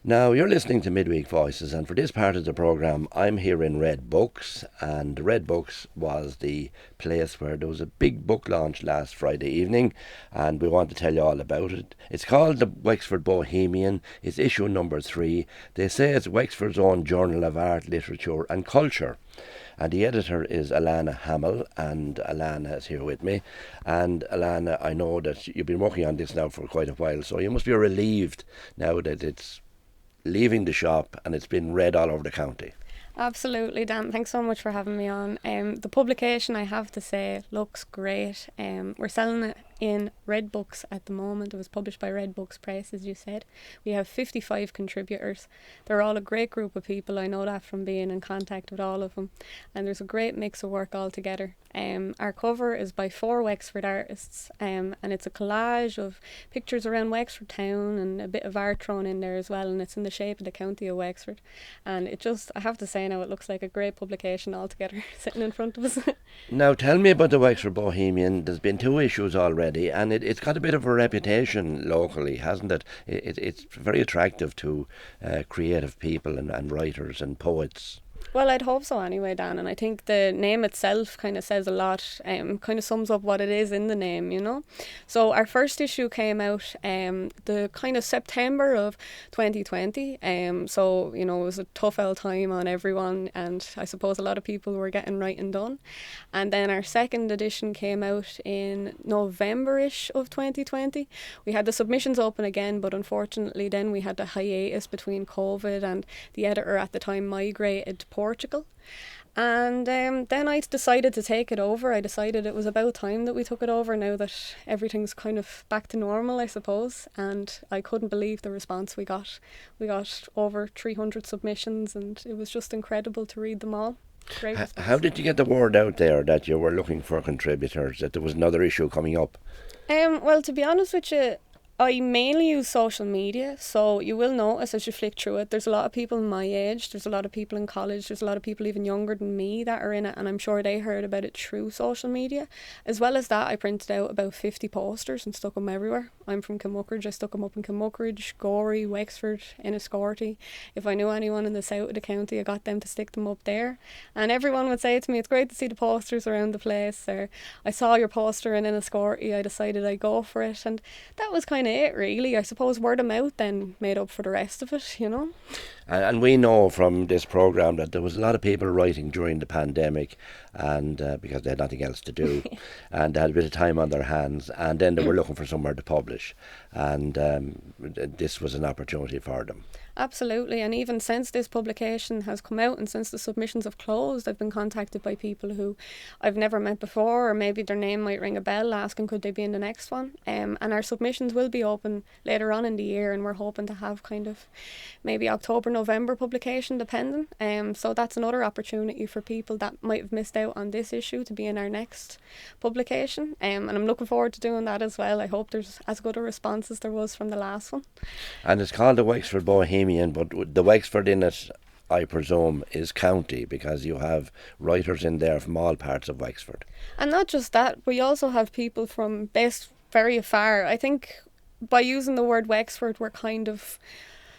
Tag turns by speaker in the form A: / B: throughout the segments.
A: Now, you're listening to Midweek Voices, and for this part of the programme, I'm here in Red Books, and Red Books was the place where there was a big book launch last Friday evening, and we want to tell you all about it. It's called the Wexford Bohemian, it's issue number 3. They say it's Wexford's own journal of art, literature and culture. And the editor is Alanna Hammel, and Alanna is here with me. And Alanna, I know that you've been working on this now for quite a while, so you must be relieved now that it's leaving the shop and it's been read all over the county.
B: Absolutely, Dan. Thanks so much for having me on. The publication, I have to say, looks great. We're selling it in Red Books at the moment. It was published by Red Books Press, as you said. We have 55 contributors. They're all a great group of people. I know that from being in contact with all of them. And there's a great mix of work all together. Our cover is by 4 Wexford artists, and it's a collage of pictures around Wexford town and a bit of art thrown in there as well, and it's in the shape of the county of Wexford. And it just, I have to say now, it looks like a great publication altogether sitting in front of us.
A: Now, tell me about the Wexford Bohemian. There's been 2 issues already, and it's got a bit of a reputation locally, hasn't it? It's very attractive to creative people and writers and poets.
B: Well, I'd hope so anyway, Dan, and I think the name itself kind of says a lot, kind of sums up what it is in the name, you know. So our first issue came out the kind of September of 2020, so, you know, it was a tough old time on everyone, and I suppose a lot of people were getting writing done. And then our second edition came out in November-ish of 2020. We had the submissions open again, but unfortunately then we had a hiatus between COVID, and the editor at the time migrated to Portugal. And then I decided to take it over. I decided it was about time that we took it over now that everything's kind of back to normal, I suppose. And I couldn't believe the response we got. We got over 300 submissions, and it was just incredible to read them all. Great response.
A: How did you get the word out there that you were looking for contributors, that there was another issue coming up?
B: Well, to be honest with you, I mainly use social media, so you will notice as you flick through it, there's a lot of people my age, there's a lot of people in college, there's a lot of people even younger than me that are in it, and I'm sure they heard about it through social media. As well as that, I printed out about 50 posters and stuck them everywhere. I'm from Kilmuckridge, I stuck them up in Kilmuckridge, Gorey, Wexford, Enniscorthy. If I knew anyone in the south of the county, I got them to stick them up there. And everyone would say to me, it's great to see the posters around the place, or I saw your poster in Enniscorthy, I decided I'd go for it, and that was kind of it really. I suppose word of mouth then made up for the rest of it, you know.
A: And we know from this programme that there was a lot of people writing during the pandemic, and because they had nothing else to do, and they had a bit of time on their hands, and then they were looking for somewhere to publish, and this was an opportunity for them.
B: Absolutely, and even since this publication has come out and since the submissions have closed, I've been contacted by people who I've never met before, or maybe their name might ring a bell asking could they be in the next one. And our submissions will be open later on in the year, and we're hoping to have kind of maybe October, November publication depending. So that's another opportunity for people that might have missed out on this issue to be in our next publication. And I'm looking forward to doing that as well. I hope there's as good a response as there was from the last one.
A: And it's called the Wexford Bohemian, but the Wexford in it, I presume, is county, because you have writers in there from all parts of Wexford.
B: And not just that, we also have people from based very far. I think by using the word Wexford, we're kind of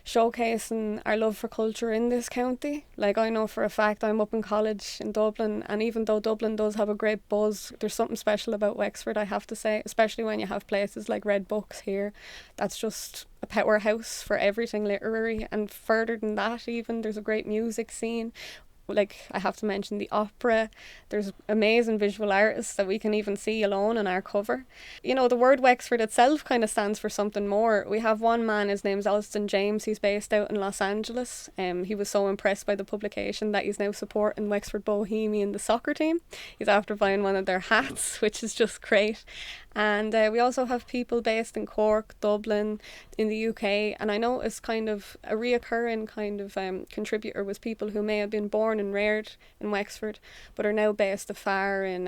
B: showcasing our love for culture in this county. Like, I know for a fact I'm up in college in Dublin, and even though Dublin does have a great buzz, there's something special about Wexford, I have to say, especially when you have places like Red Books here. That's just a powerhouse for everything literary, and further than that even, there's a great music scene. Like, I have to mention the opera. There's amazing visual artists that we can even see alone on our cover. You know, the word Wexford itself kind of stands for something more. We have one man, his name's Alston James, he's based out in Los Angeles. He was so impressed by the publication that he's now supporting Wexford Bohemian, the soccer team. He's after buying one of their hats, which is just great. And we also have people based in Cork, Dublin, in the UK, and I noticed kind of a reoccurring kind of contributor was people who may have been born and reared in Wexford but are now based afar in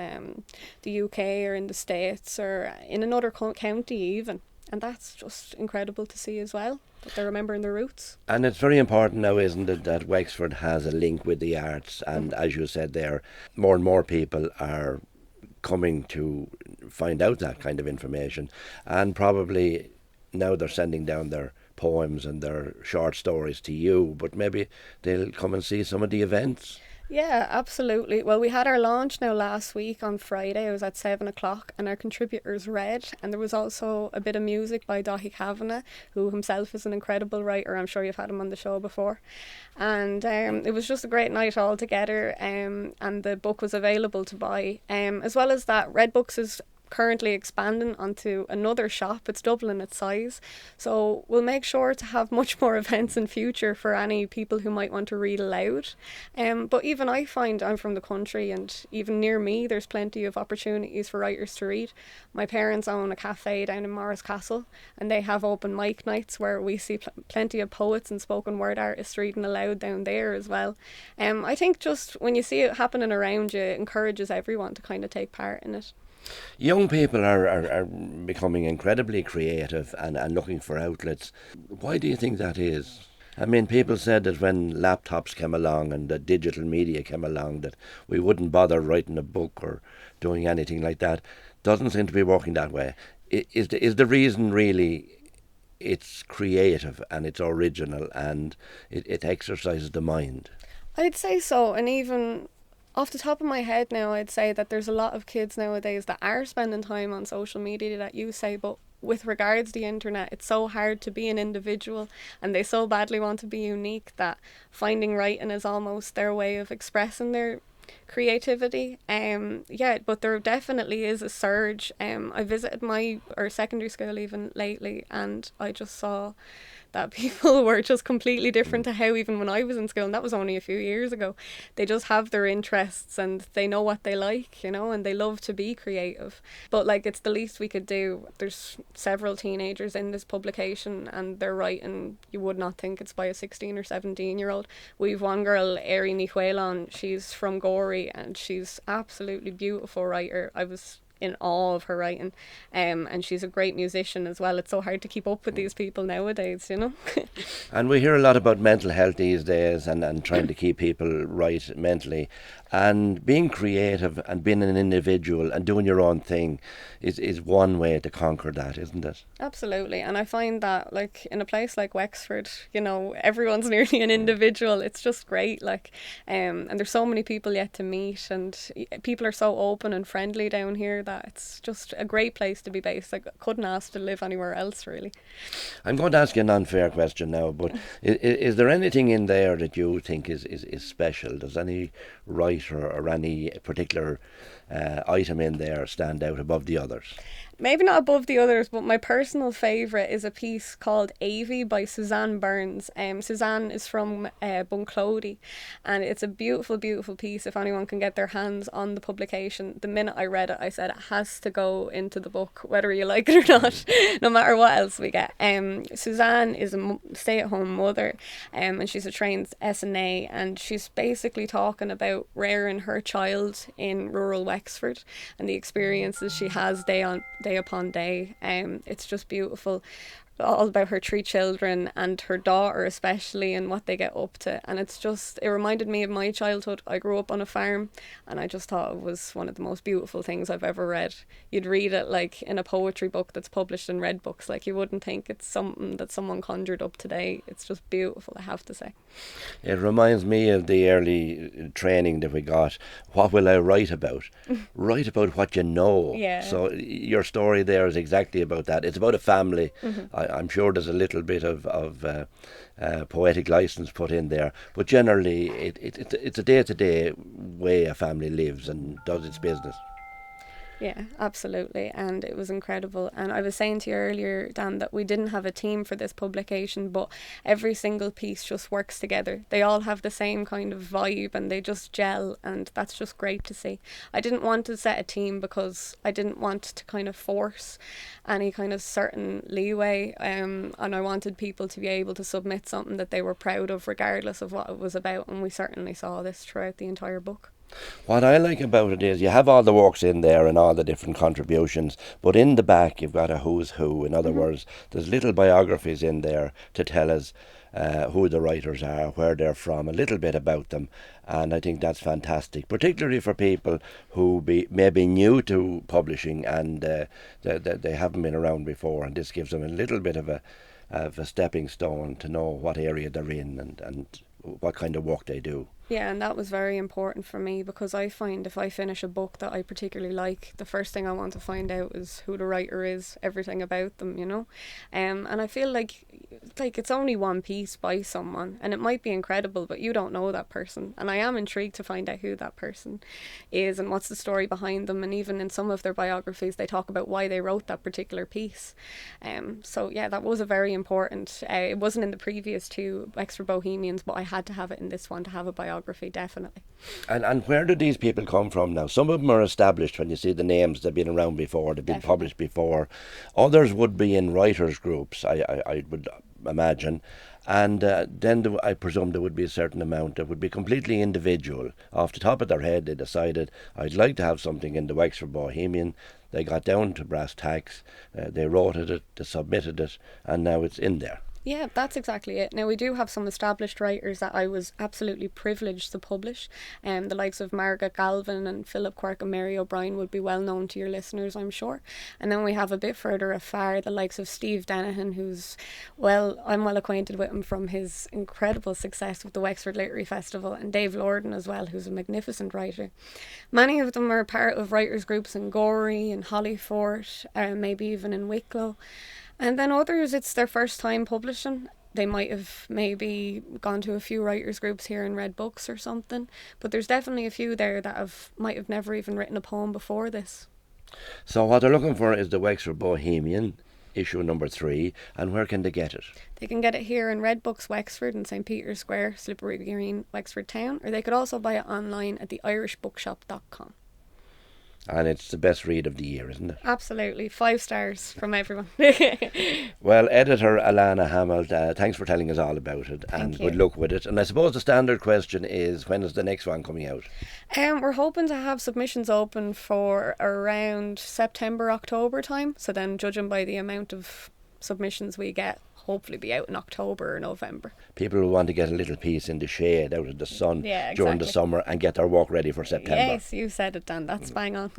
B: the UK or in the States or in another county even. And that's just incredible to see as well, that they're remembering their roots.
A: And it's very important now, isn't it, that Wexford has a link with the arts, and as you said there, more and more people are coming to find out that kind of information, and probably now they're sending down their poems and their short stories to you, but maybe they'll come and see some of the events.
B: Yeah, absolutely. Well, we had our launch now last week on Friday. It was at 7 o'clock, and our contributors read. And there was also a bit of music by Daithí Kavanagh, who himself is an incredible writer. I'm sure you've had him on the show before. And it was just a great night all together. And the book was available to buy. As well as that, Red Books is currently expanding onto another shop. It's doubling its size, so we'll make sure to have much more events in future for any people who might want to read aloud. But even I find, I'm from the country, and even near me there's plenty of opportunities for writers to read. My parents own a cafe down in Morris Castle, and they have open mic nights where we see plenty of poets and spoken word artists reading aloud down there as well. I think just when you see it happening around you, it encourages everyone to kind of take part in it.
A: Young people are becoming incredibly creative and looking for outlets. Why do you think that is? I mean, people said that when laptops came along and the digital media came along that we wouldn't bother writing a book or doing anything like that. Doesn't seem to be working that way. Is the reason really it's creative and it's original and it exercises the mind?
B: I'd say so, and even off the top of my head now, I'd say that there's a lot of kids nowadays that are spending time on social media, that you say, but with regards to the internet, it's so hard to be an individual, and they so badly want to be unique that finding writing is almost their way of expressing their creativity. But there definitely is a surge. I visited our secondary school even lately, and I just saw that people were just completely different to how even when I was in school, and that was only a few years ago. They just have their interests and they know what they like, and they love to be creative. But it's the least we could do. There's several teenagers in this publication and they're writing, you would not think it's by a 16 or 17 year old. We've one girl, Eire Ni Fhaolain, she's from Gorey and she's absolutely beautiful writer. I was in awe of her writing, and she's a great musician as well. It's so hard to keep up with these people nowadays,
A: And we hear a lot about mental health these days and trying to keep people right mentally, and being creative and being an individual and doing your own thing is one way to conquer that, isn't it?
B: Absolutely. And I find that in a place like Wexford, everyone's nearly an individual. It's just great, and there's so many people yet to meet, and people are so open and friendly down here that it's just a great place to be based. I couldn't ask to live anywhere else, really.
A: I'm going to ask you an unfair question now, but is there anything in there that you think is special? Does any writer or any particular item in there stand out above the others?
B: Maybe not above the others, but my personal favourite is a piece called Avie by Suzanne Burns. Suzanne is from Bunclody, and it's a beautiful, beautiful piece. If anyone can get their hands on the publication, the minute I read it, I said it has to go into the book, whether you like it or not, no matter what else we get. Suzanne is a stay-at-home mother, and she's a trained SNA, and she's basically talking about rearing her child in rural Wexford and the experiences she has day upon day. It's just beautiful, all about her 3 children and her daughter especially and what they get up to, and it reminded me of my childhood. I grew up on a farm and I just thought it was one of the most beautiful things I've ever read. You'd read it in a poetry book that's published in Red Books. You wouldn't think it's something that someone conjured up today. It's just beautiful, I have to say.
A: It reminds me of the early training that we got. What will I write about? Write about what you know.
B: Yeah.
A: So your story there is exactly about that. It's about a family. Mm-hmm. I'm sure there's a little bit of poetic license put in there, but generally it's a day-to-day way a family lives and does its business.
B: Yeah, absolutely, and it was incredible. And I was saying to you earlier, Dan, that we didn't have a team for this publication, but every single piece just works together. They all have the same kind of vibe and they just gel, and that's just great to see. I didn't want to set a team because I didn't want to kind of force any kind of certain leeway, and I wanted people to be able to submit something that they were proud of regardless of what it was about, and we certainly saw this throughout the entire book.
A: What I like about it is you have all the works in there and all the different contributions, but in the back you've got a who's who. In other words, there's little biographies in there to tell us who the writers are, where they're from, a little bit about them, and I think that's fantastic, particularly for people who may be new to publishing and they haven't been around before, and this gives them a little bit of a have a stepping stone to know what area they're in and what kind of work they do.
B: Yeah, and that was very important for me, because I find if I finish a book that I particularly like, the first thing I want to find out is who the writer is, everything about them, you know. And I feel like it's only one piece by someone, and it might be incredible, but you don't know that person. And I am intrigued to find out who that person is and what's the story behind them. And even in some of their biographies, they talk about why they wrote that particular piece. So yeah, that was a very important. It wasn't in the previous two Wexford Bohemians, but I had to have it in this one to have a biography. Definitely.
A: And where do these people come from now? Some of them are established when you see the names. They've been around before, they've been published before. Others would be in writers' groups, I would imagine. And then I presume there would be a certain amount that would be completely individual. Off the top of their head, they decided, I'd like to have something in the Wexford Bohemian. They got down to brass tacks, they wrote it, they submitted it, and now it's in there.
B: Yeah, that's exactly it. Now, we do have some established writers that I was absolutely privileged to publish. The likes of Margaret Galvin and Philip Quirke and Mary O'Brien would be well known to your listeners, I'm sure. And then we have a bit further afar the likes of Steve Denehan, who's, well, I'm well acquainted with him from his incredible success with the Wexford Literary Festival, and Dave Lordan as well, who's a magnificent writer. Many of them are part of writers' groups in Gorey and Hollyfort, maybe even in Wicklow. And then others, it's their first time publishing. They might have maybe gone to a few writers' groups here and read books or something. But there's definitely a few there that might have never even written a poem before this.
A: So what they're looking for is the Wexford Bohemian, issue number 3. And where can they get it?
B: They can get it here in Red Books Wexford in St. Peter's Square, Slippery Green, Wexford Town. Or they could also buy it online at theirishbookshop.com.
A: And it's the best read of the year, isn't it?
B: Absolutely. 5 stars from everyone.
A: Well, editor Alanna Hammel, thanks for telling us all about it, and good luck with it. And I suppose the standard question is, when is the next one coming out?
B: We're hoping to have submissions open for around September, October time. So then, judging by the amount of submissions we get, hopefully be out in October or November.
A: People who want to get a little piece in the shade out of the sun
B: Yeah,
A: during the summer and get their work ready for September.
B: Yes, you said it, Dan. That's bang on.